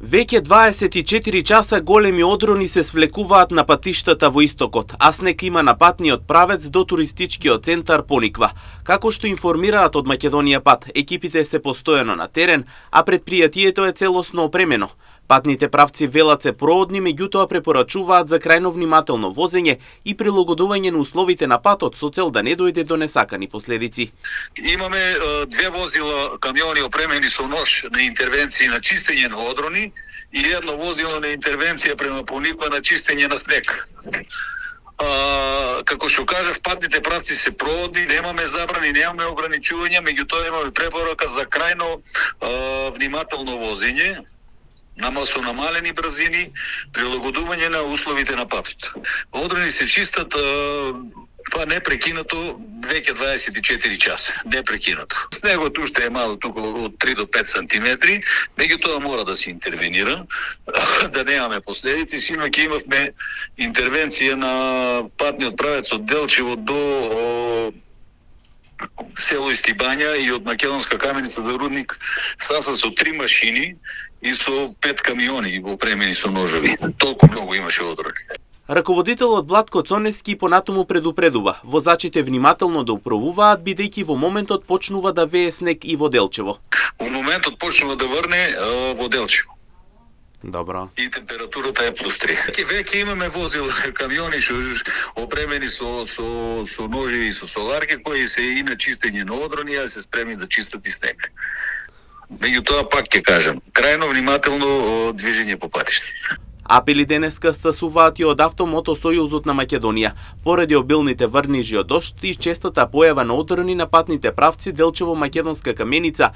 Веќе 24 часа големи одрони се свлекуваат на патиштата во истокот, а снег има на патниот правец до туристичкиот центар Пониква. Како што информираат од Македонија Пат, екипите се постојано на терен, а предпријатието е целосно опремено. Патните правци велат се проодни, меѓутоа препорачуваат за крајно внимателно возење и прилагодување на условите на патот со цел да не дојде до несакани последици. Имаме две возила камиони опремени со нож на интервенции на чистење на одрони и едно возило на интервенција према Пониква на чистење на снег. Како што кажав, патните правци се проодни, немаме забрани, немаме ограничувања, меѓутоа имаме препорака за крајно внимателно возење, со намалени брзини, прилагодување на условите на патот. Одрони се чистат непрекинато веќе 24 часа, непрекинато. Снегот уште е мало, тука од 3 до 5 сантиметри, меѓутоа мора да се интервенира, да немаме последици. Синоќ имавме интервенција на патниот правец од Делчево до село Истибања и од Македонска каменица до Рудник со 3 машини и со 5 камиони опремени со ножови. Толку многу имаше одрони. Раководителот Владко Цонески понатаму предупредува возачите внимателно да управуваат, бидејќи во моментот почнува да вее снег и во Делчево. Во моментот почнува да врне во Делчево. Добро. И температурата е +3. Веќе имаме возил камиони што опремени со ножи и со соларки кои се и на чистење на одрони, а се спремни да чистат и снег. Меѓутоа пак ќе кажам, крајно внимателно движење по патиштата. Апели денеска стасуваат и од Автомотосојузот на Македонија, поради обилните врнежи од дожд и честата појава на одрони на патните правци Делчево Македонска каменица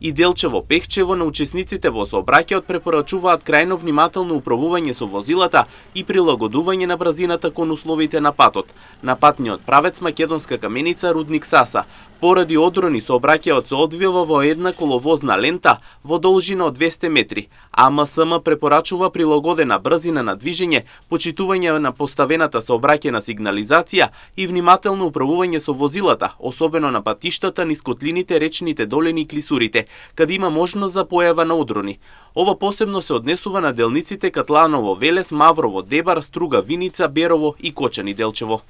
и Делчево Пехчево. На учесниците во сообраќајот препорачуваат крајно внимателно управување со возилата и прилагодување на брзината кон условите на патот. На патниот правец Македонска каменица Рудник Саса, поради одрони сообраќајот се одвива во една коловозна лента во должина од 200 метри. АМСМ препорачува прилагодена брзина на движење, почитување на поставената сообраќајна сигнализација и внимателно управување со возилата, особено на патиштата низ котлините, речните долини и клисурите, каде има можност за појава на одрони. Ова посебно се однесува на делниците Катланово Велес, Маврово Дебар, Струга Виница, Берово и Кочани Делчево.